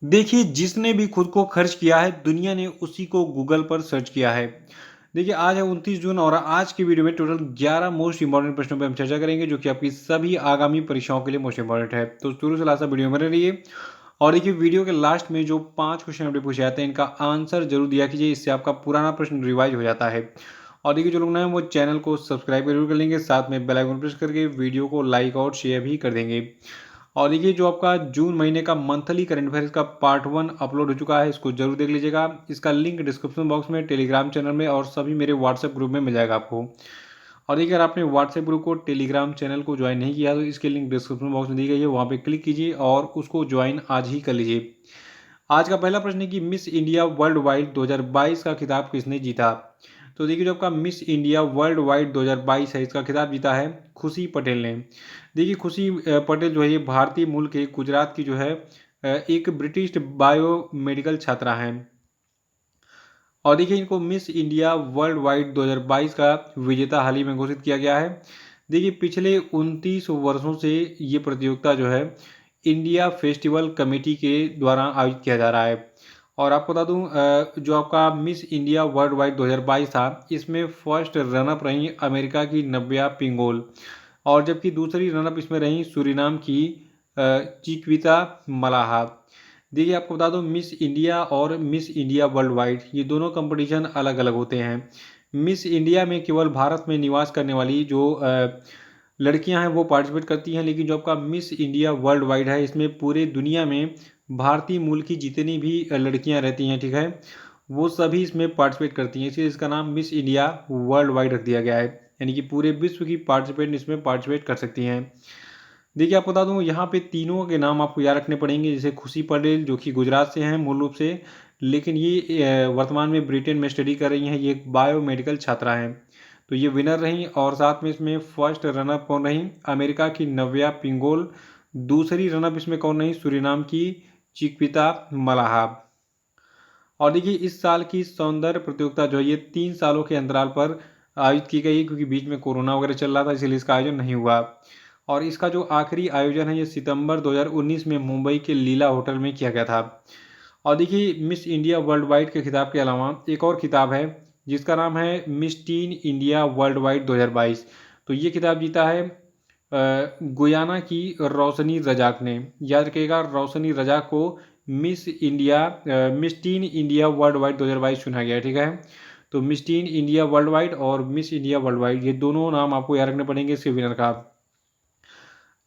देखिए, जिसने भी खुद को खर्च किया है, दुनिया ने उसी को गूगल पर सर्च किया है। देखिए, आज है 29 जून और आज की वीडियो में टोटल 11 मोस्ट इंपोर्टेंट प्रश्नों पे हम चर्चा करेंगे, जो कि आपकी सभी आगामी परीक्षाओं के लिए मोस्ट इंपोर्टेंट है। तो शुरू से लास्ट तक वीडियो में बने रहिए और देखिए, वीडियो के लास्ट में जो 5 क्वेश्चन आपसे पूछे जाते हैं, इनका आंसर ज़रूर दिया कीजिए, इससे आपका पुराना प्रश्न रिवाइज हो जाता है। और देखिए, जो लोग नए हैं, वो चैनल को सब्सक्राइब जरूर कर लेंगे, साथ में बेल आइकन प्रेस करके वीडियो को लाइक और शेयर भी कर देंगे। और देखिए, जो आपका जून महीने का मंथली करंट अफेयर्स का पार्ट 1 अपलोड हो चुका है, इसको जरूर देख लीजिएगा। इसका लिंक डिस्क्रिप्शन बॉक्स में, टेलीग्राम चैनल में और सभी मेरे व्हाट्सएप ग्रुप में मिल जाएगा आपको। और देखिए, अगर आपने व्हाट्सएप ग्रुप को, टेलीग्राम चैनल को ज्वाइन नहीं किया तो इसके लिंक डिस्क्रिप्शन बॉक्स में दी गई है, वहाँ पे क्लिक कीजिए और उसको ज्वाइन आज ही कर लीजिए। आज का पहला प्रश्न है कि मिस इंडिया वर्ल्ड वाइड 2022 का खिताब किसने जीता? तो देखिए, जो आपका मिस इंडिया वर्ल्ड वाइड 2022 है, इसका खिताब जीता है खुशी पटेल ने। देखिए, खुशी पटेल जो है, ये भारतीय मूल के गुजरात की जो है एक ब्रिटिश बायोमेडिकल छात्रा हैं। और देखिए, इनको मिस इंडिया वर्ल्ड वाइड 2022 का विजेता हाल ही में घोषित किया गया है। देखिए, पिछले 29 वर्षों से ये प्रतियोगिता जो है इंडिया फेस्टिवल कमेटी के द्वारा आयोजित किया जा रहा है। और आपको बता दूं, जो आपका मिस इंडिया वर्ल्ड वाइड 2022 था, इसमें फर्स्ट रनअप रही अमेरिका की नव्या पिंगोल, और जबकि दूसरी रनअप इसमें रही सूरीनाम की चिक्विता मलाहा। देखिए, आपको बता दूं, मिस इंडिया और मिस इंडिया वर्ल्ड वाइड ये दोनों कंपटीशन अलग अलग होते हैं। मिस इंडिया में केवल भारत में निवास करने वाली जो लड़कियां हैं वो पार्टिसिपेट करती हैं, लेकिन जो आपका मिस इंडिया वर्ल्ड वाइड है, इसमें पूरे दुनिया में भारतीय मूल की जितनी भी लड़कियां रहती हैं, ठीक है, वो सभी इसमें पार्टिसिपेट करती हैं, इसलिए इसका नाम मिस इंडिया वर्ल्ड वाइड रख दिया गया है। यानी कि पूरे विश्व की पार्टिसिपेंट इसमें पार्टिसिपेट कर सकती हैं। देखिए, आपको बता दूं, यहाँ पे तीनों के नाम आपको याद रखने पड़ेंगे, जैसे खुशी पटेल जो कि गुजरात से हैं मूल रूप से, लेकिन ये वर्तमान में ब्रिटेन में स्टडी कर रही हैं, ये एक बायोमेडिकल छात्रा हैं। तो ये विनर रहीं, और साथ में इसमें फर्स्ट रनअप कौन रहीं? अमेरिका की नव्या पिंगोल। दूसरी रनअप इसमें कौन रही? सूरीनाम की चिक्विता मलाहा। और देखिए, इस साल की सौंदर्य प्रतियोगिता जो है, ये 3 सालों के अंतराल पर आयोजित की गई, क्योंकि बीच में कोरोना वगैरह चल रहा था, इसलिए इसका आयोजन नहीं हुआ। और इसका जो आखिरी आयोजन है, ये सितंबर 2019 में मुंबई के लीला होटल में किया गया था। और देखिए, मिस इंडिया वर्ल्ड वाइड के खिताब के अलावा एक और खिताब है, जिसका नाम है miss tin India world wide 2022। तो ये खिताब जीता है गुयाना की रोशनी रजाक ने। याद रखिएगा, रोशनी रजाक को miss tin India world wide 2022 चुना गया है, ठीक है। तो miss tin India world wide और मिस इंडिया वर्ल्ड वाइड, ये दोनों नाम आपको याद रखने पड़ेंगे इसके विनर का।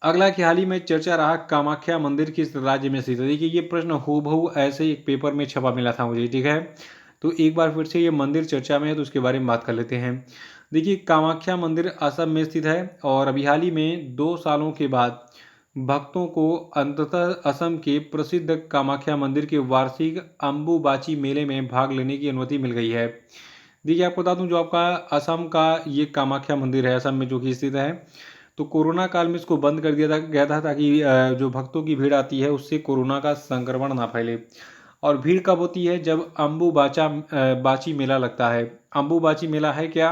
अगला कि हाल ही में चर्चा रहा, कामाख्या मंदिर किस राज्य में स्थित है? देखिए, ये प्रश्न हूबहू ऐसे एक पेपर में छपा मिला था मुझे, ठीक है। तो एक बार फिर से ये मंदिर चर्चा में है, तो उसके बारे में बात कर लेते हैं। देखिए, कामाख्या मंदिर असम में स्थित है, और अभी हाल ही में 2 सालों के बाद भक्तों को अंततः असम के प्रसिद्ध कामाख्या मंदिर के वार्षिक अम्बुबाची मेले में भाग लेने की अनुमति मिल गई है। देखिए, आपको बता दूं, जो आपका असम का ये कामाख्या मंदिर है, असम में जो कि स्थित है, तो कोरोना काल में इसको बंद कर दिया गया था, ताकि जो भक्तों की भीड़ आती है उससे कोरोना का संक्रमण ना फैले। और भीड़ कब होती है? जब बाची मेला लगता है। अम्बुबाची मेला है क्या?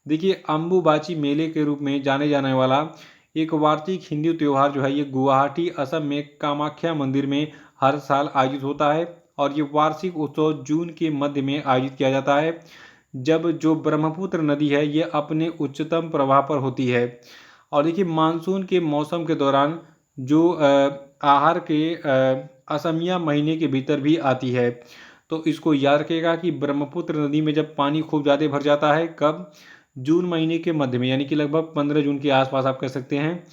देखिए, अम्बुबाची मेले के रूप में जाने जाने वाला एक वार्षिक हिंदू त्यौहार जो है, ये गुवाहाटी असम में कामाख्या मंदिर में हर साल आयोजित होता है। और ये वार्षिक उत्सव जून के मध्य में आयोजित किया जाता है, जब जो ब्रह्मपुत्र नदी है, ये अपने उच्चतम प्रवाह पर होती है। और देखिए, मानसून के मौसम के दौरान जो आहार के असमिया महीने के भीतर भी आती है। तो इसको याद रखिएगा कि ब्रह्मपुत्र नदी में जब पानी खूब ज़्यादा भर जाता है, कब? जून महीने के मध्य में, यानी कि लगभग 15 जून के आसपास आप कह सकते हैं।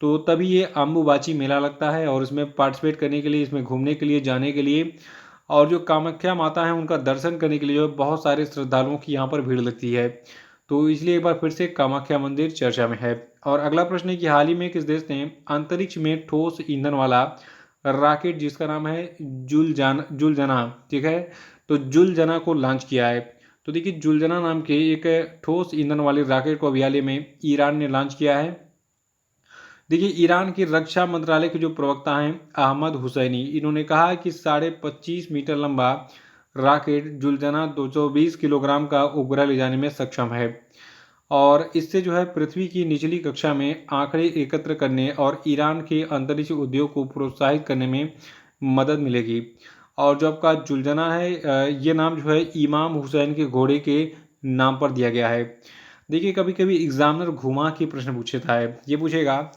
तो तभी ये अम्बुबाची मेला लगता है, और इसमें पार्टिसिपेट करने के लिए, इसमें घूमने के लिए, जाने के लिए, और जो कामाख्या माता है उनका दर्शन करने के लिए जो है, बहुत सारे श्रद्धालुओं की यहाँ पर भीड़ लगती है। तो इसलिए एक बार फिर से कामाख्या मंदिर चर्चा में है। और अगला प्रश्न है कि हाल ही में किस देश ने अंतरिक्ष में ठोस ईंधन वाला रॉकेट, जिसका नाम है जुलजना, ठीक है, तो जुलजना को लॉन्च किया है? तो देखिए, जुलजना नाम के एक ठोस ईंधन वाले रॉकेट को अभी हाल ही में ईरान ने लॉन्च किया है। देखिए, ईरान के रक्षा मंत्रालय के जो प्रवक्ता हैं अहमद हुसैनी, इन्होंने कहा कि 25.5 मीटर लंबा रॉकेट जुलजना 220 किलोग्राम का उपग्रह ले जाने में सक्षम है, और इससे जो है पृथ्वी की निचली कक्षा में आंकड़े एकत्र करने और ईरान के अंतरिक्ष उद्योग को प्रोत्साहित करने में मदद मिलेगी। और जो आपका जुलझना है ये नाम जो है इमाम हुसैन के घोड़े के नाम पर दिया गया है। देखिए कभी कभी एग्जामिनर घुमा के प्रश्न पूछता है, ये पूछेगा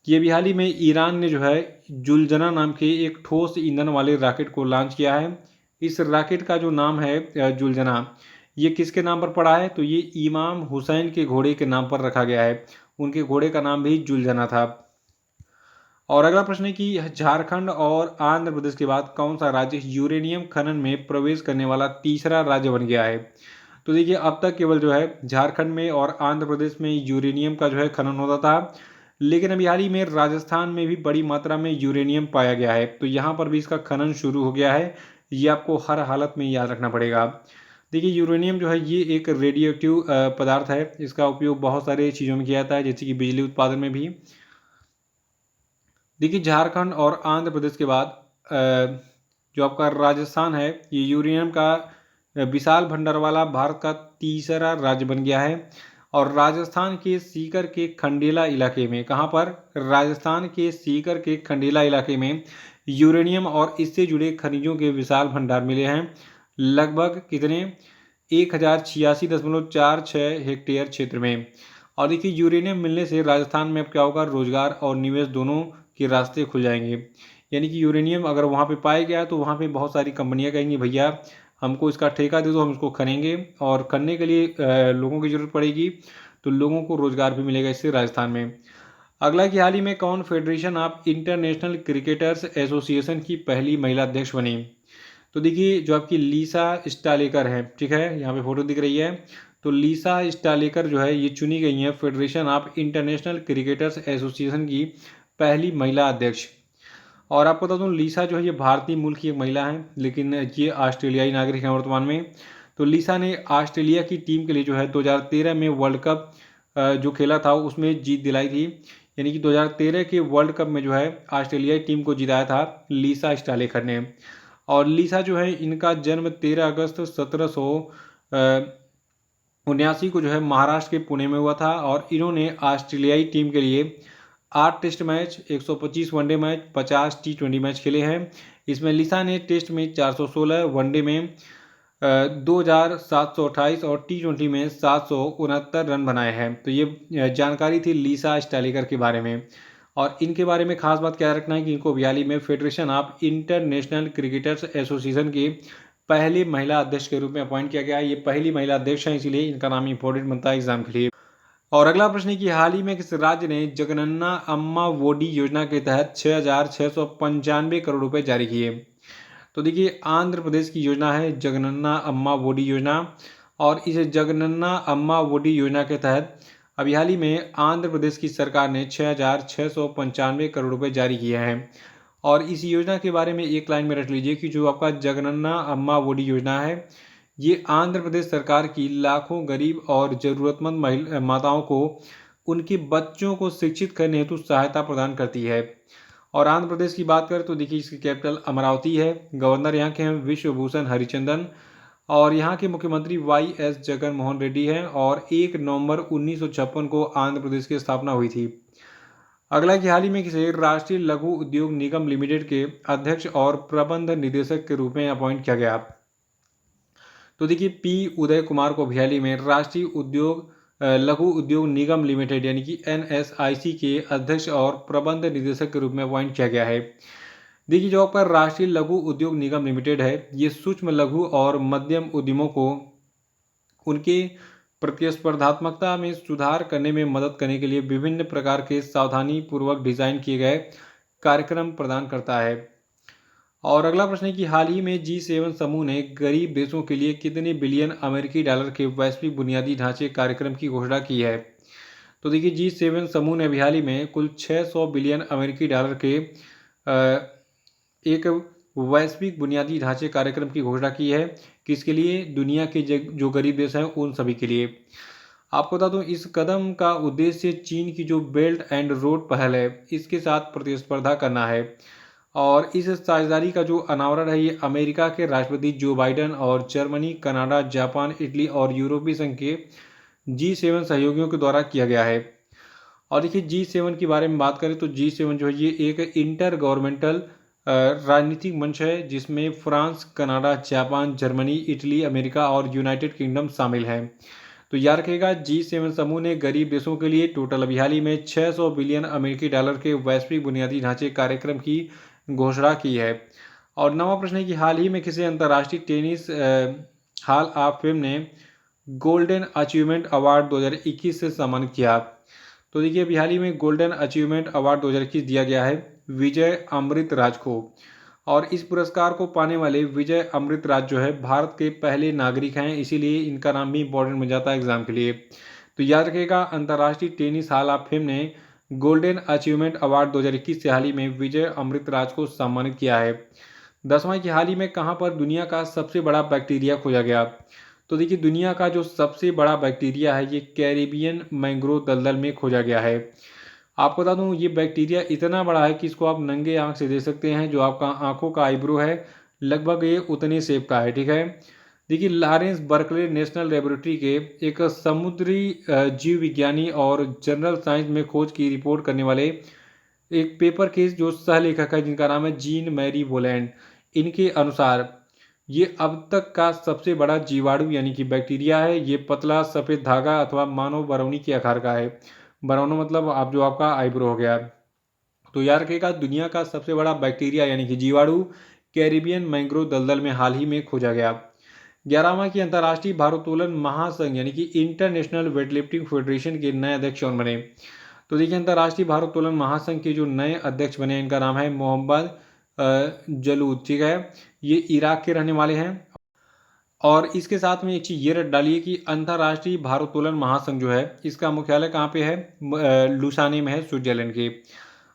कि अभी हाल ही में ईरान ने जो है जुलझना नाम के एक ठोस ईंधन वाले रॉकेट को लॉन्च किया है। इस रॉकेट का जो नाम है जुलझना, ये किसके नाम पर पड़ा है? तो ये इमाम हुसैन के घोड़े के नाम पर रखा गया है। उनके घोड़े का नाम भी जुलझना था। और अगला प्रश्न है कि झारखंड और आंध्र प्रदेश के बाद कौन सा राज्य यूरेनियम खनन में प्रवेश करने वाला तीसरा राज्य बन गया है? तो देखिए अब तक केवल जो है झारखंड में और आंध्र प्रदेश में यूरेनियम का जो है खनन होता था, लेकिन अभी हाल ही में राजस्थान में भी बड़ी मात्रा में यूरेनियम पाया गया है, तो यहाँ पर भी इसका खनन शुरू हो गया है। ये आपको हर हालत में याद रखना पड़ेगा। देखिए यूरेनियम जो है ये एक रेडियो एक्टिव पदार्थ है। इसका उपयोग बहुत सारे चीज़ों में किया जाता है, जैसे कि बिजली उत्पादन में भी। देखिए झारखंड और आंध्र प्रदेश के बाद जो आपका राजस्थान है ये यूरेनियम का विशाल भंडार वाला भारत का तीसरा राज्य बन गया है। और राजस्थान के सीकर के खंडेला इलाके में, कहाँ पर? राजस्थान के सीकर के खंडेला इलाके में यूरेनियम और इससे जुड़े खनिजों के विशाल भंडार मिले हैं। लगभग कितने? 1086.46 हेक्टेयर क्षेत्र में। और देखिए यूरेनियम मिलने से राजस्थान में अब क्या होगा? रोजगार और निवेश दोनों के रास्ते खुल जाएंगे। यानी कि यूरेनियम अगर वहाँ पे पाया गया तो वहाँ पे बहुत सारी कंपनियां कहेंगी भैया हमको इसका ठेका दे दो, हम इसको खनेंगे। और खनने के लिए लोगों की ज़रूरत पड़ेगी, तो लोगों को रोजगार भी मिलेगा इससे राजस्थान में। अगला कि हाल ही में कौन federation of international cricketers association की पहली महिला अध्यक्ष बनी? तो देखिए जो आपकी लीसा स्टालेकर है, ठीक है, यहाँ पे फोटो दिख रही है। तो लीसा स्टालेकर जो है ये चुनी गई हैं federation of international cricketers association की पहली महिला अध्यक्ष। और आपको बता दूं लीसा जो है ये भारतीय मूल की एक महिला है, लेकिन ये ऑस्ट्रेलियाई नागरिक हैं वर्तमान में। तो लीसा ने ऑस्ट्रेलिया की टीम के लिए जो है 2013 में वर्ल्ड कप जो खेला था उसमें जीत दिलाई थी। यानी कि 2013 के वर्ल्ड कप में जो है ऑस्ट्रेलियाई टीम को जिताया था लीसा स्टालेकर ने। और लीसा जो है इनका जन्म 13 अगस्त 1779 को जो है महाराष्ट्र के पुणे में हुआ था। और इन्होंने ऑस्ट्रेलियाई टीम के लिए 8 test match, 125 one day match, 50 T20 match खेले हैं। इसमें लीसा ने टेस्ट में 416, वनडे में 2728 और T20 में 769 रन बनाए हैं। तो ये जानकारी थी लीसा स्टालिकर के बारे में। और इनके बारे में खास बात क्या रखना है कि इनको बयाली में federation of international cricketers association के पहले महिला अध्यक्ष के रूप में अपॉइंट किया गया है। ये पहली महिला अध्यक्ष हैं, इसलिए इनका नाम इंपॉर्टेंट बनता है एग्जाम के लिए। और अगला प्रश्न है कि हाल ही में किस राज्य ने जगनन्ना अम्मा वोडी योजना के तहत 6,695 करोड़ रुपए जारी किए? तो देखिए आंध्र प्रदेश की योजना है जगनन्ना अम्मा वोडी योजना। और इस जगनन्ना अम्मा वोडी योजना के तहत अभी हाल ही में आंध्र प्रदेश की सरकार ने 6,695 करोड़ रुपए जारी किए हैं। और इस योजना के बारे में एक लाइन में रख लीजिए कि जो आपका जगनन्ना अम्मा वोडी योजना है ये आंध्र प्रदेश सरकार की लाखों गरीब और ज़रूरतमंद माताओं को उनके बच्चों को शिक्षित करने हेतु सहायता प्रदान करती है। और आंध्र प्रदेश की बात करें तो देखिए इसकी कैपिटल अमरावती है। गवर्नर यहाँ के हैं विश्वभूषण हरिचंदन। और यहाँ के मुख्यमंत्री YS जगन मोहन रेड्डी हैं। और 1 नवंबर 1956 को आंध्र प्रदेश की स्थापना हुई थी। अगला कि हाल ही में किसे राष्ट्रीय लघु उद्योग निगम लिमिटेड के अध्यक्ष और प्रबंध निदेशक के रूप में अपॉइंट किया गया? तो देखिए P उदय कुमार को हाल ही में राष्ट्रीय लघु उद्योग निगम लिमिटेड यानी कि NSIC के अध्यक्ष और प्रबंध निदेशक के रूप में अपॉइंट किया गया है। देखिए जो आपका राष्ट्रीय लघु उद्योग निगम लिमिटेड है ये सूक्ष्म लघु और मध्यम उद्यमों को उनके प्रतिस्पर्धात्मकता में सुधार करने में मदद करने के लिए विभिन्न प्रकार के सावधानी पूर्वक डिजाइन किए गए कार्यक्रम प्रदान करता है। और अगला प्रश्न है कि हाल ही में G7 समूह ने गरीब देशों के लिए कितने बिलियन अमेरिकी डॉलर के वैश्विक बुनियादी ढांचे कार्यक्रम की घोषणा की है? तो देखिए G7 समूह ने अभी हाल ही में कुल 600 बिलियन अमेरिकी डॉलर के एक वैश्विक बुनियादी ढांचे कार्यक्रम की घोषणा की है। किसके लिए? दुनिया के जो गरीब देश हैं उन सभी के लिए। आपको बता दूं इस कदम का उद्देश्य चीन की जो बेल्ट एंड रोड पहल है इसके साथ प्रतिस्पर्धा करना है। और इस साझेदारी का जो अनावरण है ये अमेरिका के राष्ट्रपति जो बाइडन और जर्मनी, कनाडा, जापान, इटली और यूरोपीय संघ के G7 सहयोगियों के द्वारा किया गया है। और देखिए G7 के बारे में बात करें तो G7 जो है ये एक इंटर गवर्नमेंटल राजनीतिक मंच है जिसमें France, Canada, Japan, Germany, Italy, America और यूनाइटेड किंगडम शामिल हैं। तो याद रखिएगा G7 समूह ने गरीब देशों के लिए टोटल अभी हाल ही में 600 बिलियन अमेरिकी डॉलर के वैश्विक बुनियादी ढांचे कार्यक्रम की घोषणा की है। और नवा प्रश्न है कि हाल ही में किसे अंतर्राष्ट्रीय टेनिस हॉल ऑफ फेम ने गोल्डन अचीवमेंट अवार्ड 2021 से सम्मानित किया। तो देखिए अभी हाल ही में गोल्डन अचीवमेंट अवार्ड 2021 दिया गया है विजय अमृतराज को। और इस पुरस्कार को पाने वाले विजय अमृतराज जो है भारत के पहले नागरिक हैं, इसीलिए इनका नाम भी इंपॉर्टेंट बन जाता है एग्जाम के लिए। तो याद रखिएगा अंतर्राष्ट्रीय टेनिस हॉल ऑफ फेम ने गोल्डन अचीवमेंट अवार्ड 2021 से हाल ही में विजय अमृतराज को सम्मानित किया है। 10वां कि हाल ही में कहाँ पर दुनिया का सबसे बड़ा बैक्टीरिया खोजा गया। तो देखिए दुनिया का जो सबसे बड़ा बैक्टीरिया है ये कैरिबियन मैंग्रोव दलदल में खोजा गया है। आपको बता दूं ये बैक्टीरिया इतना बड़ा है कि इसको आप नंगे आंख से देख सकते हैं। जो आपका आंखों का आईब्रो है लगभग ये उतने शेप का है, ठीक है। देखिए लॉरेंस बर्कले नेशनल लेबोरेटरी के एक समुद्री जीव विज्ञानी और जनरल साइंस में खोज की रिपोर्ट करने वाले एक पेपर के जो सह लेखक है जिनका नाम है जीन मैरी वोलैंड, इनके अनुसार ये अब तक का सबसे बड़ा जीवाणु यानी कि बैक्टीरिया है। ये पतला सफ़ेद धागा अथवा मानव बरौनी के आकार का है। बरौना मतलब आप जो आपका आईब्रो हो गया। तो याद रखिएगा दुनिया का सबसे बड़ा बैक्टीरिया यानी कि जीवाणु कैरिबियन मैंग्रोव दलदल में हाल ही में खोजा गया। 11वां की अंतर्राष्ट्रीय भारोत्तोलन महासंघ यानी कि इंटरनेशनल वेटलिफ्टिंग फेडरेशन के नए अध्यक्ष कौन बने। तो देखिए अंतर्राष्ट्रीय भारोत्तोलन महासंघ के जो नए अध्यक्ष बने इनका नाम है मोहम्मद जलूद, ठीक है। ये इराक के रहने वाले हैं। और इसके साथ में एक चीज़ ये रट डालिए कि अंतर्राष्ट्रीय भारोत्तोलन महासंघ जो है इसका मुख्यालय कहाँ पे है, लुसाने में है, स्विट्जरलैंड के।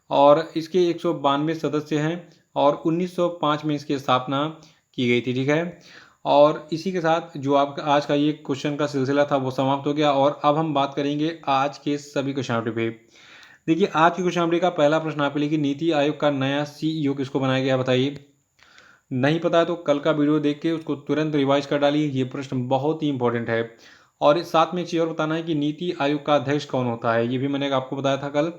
और इसके 192 सदस्य हैं और 1905 में इसकी स्थापना की गई थी, ठीक है। और इसी के साथ जो आपका आज का ये क्वेश्चन का सिलसिला था वो समाप्त हो गया। और अब हम बात करेंगे आज के सभी क्वेश्चन पे। देखिए आज की क्वेश्चन का पहला प्रश्न आपके लिए कि नीति आयोग का नया CEO किसको बनाया गया बताइए। नहीं पता है तो कल का वीडियो देख के उसको तुरंत रिवाइज कर डालिए, ये प्रश्न बहुत ही इंपॉर्टेंट है। और इस साथ में एक चीज़ और बताना है कि नीति आयोग का अध्यक्ष कौन होता है, ये भी मैंने आपको बताया था कल।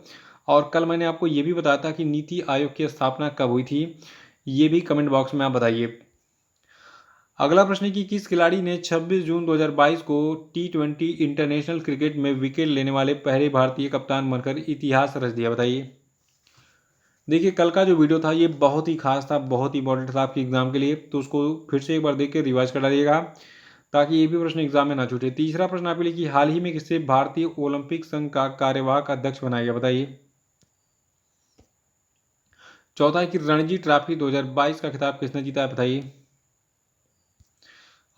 और कल मैंने आपको ये भी बताया था कि नीति आयोग की स्थापना कब हुई थी, ये भी कमेंट बॉक्स में आप बताइए। अगला प्रश्न है कि किस खिलाड़ी ने 26 जून 2022 को T20 इंटरनेशनल क्रिकेट में विकेट लेने वाले पहले भारतीय कप्तान बनकर इतिहास रच दिया बताइए। देखिए कल का जो वीडियो था ये बहुत ही खास था, बहुत ही इंपॉर्टेंट था आपके एग्जाम के लिए, तो उसको फिर से एक बार देख के रिवाइज कर डालिएगा ताकि ये भी प्रश्न एग्जाम में ना छूटे। तीसरा प्रश्न आपके लिए कि हाल ही में किसे भारतीय ओलंपिक संघ का कार्यवाहक अध्यक्ष बनाया गया बताइए। चौथा है कि रणजी ट्रॉफी 2022 का खिताब किसने जीता है बताइए।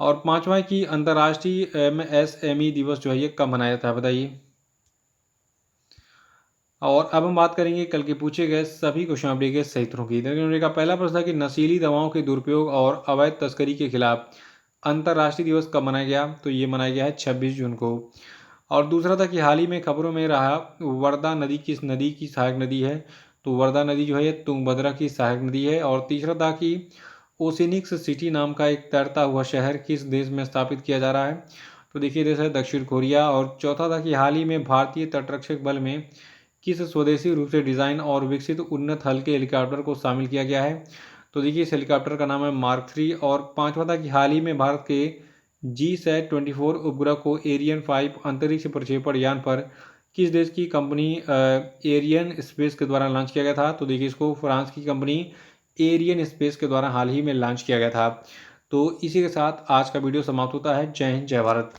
और पांचवा है कि अंतर्राष्ट्रीय MSME दिवस जो है ये कब मनाया जाता है बताइए। और अब हम बात करेंगे कल के पूछे गए सभी क्वेश्चन अपडेट के सही उत्तरों की। देखिए का पहला प्रश्न था कि नशीली दवाओं के दुरुपयोग और अवैध तस्करी के खिलाफ अंतर्राष्ट्रीय दिवस कब मनाया गया, तो ये मनाया गया है 26 जून को। और दूसरा था कि हाल ही में खबरों में रहा वर्धा नदी किस नदी की सहायक नदी है, तो वर्धा नदी जो है ये तुंगभद्रा की सहायक नदी है। और तीसरा था कि ओसेनिक्स सिटी नाम का एक तैरता हुआ शहर किस देश में स्थापित किया जा रहा है, तो देखिए देश है दक्षिण कोरिया। और चौथा था कि हाल ही में भारतीय तटरक्षक बल में किस स्वदेशी रूप से डिज़ाइन और विकसित उन्नत हल्के हेलीकॉप्टर को शामिल किया गया है, तो देखिए इस हेलीकॉप्टर का नाम है मार्क 3। और पांचवा था कि हाल ही में भारत के GSAT-24 उपग्रह को एरियन 5 अंतरिक्ष प्रक्षेपण यान पर किस देश की कंपनी एरियन स्पेस के द्वारा लॉन्च किया गया था, तो देखिए इसको फ्रांस की कंपनी एरियन स्पेस के द्वारा हाल ही में लॉन्च किया गया था। तो इसी के साथ आज का वीडियो समाप्त होता है। जय हिंद, जय भारत।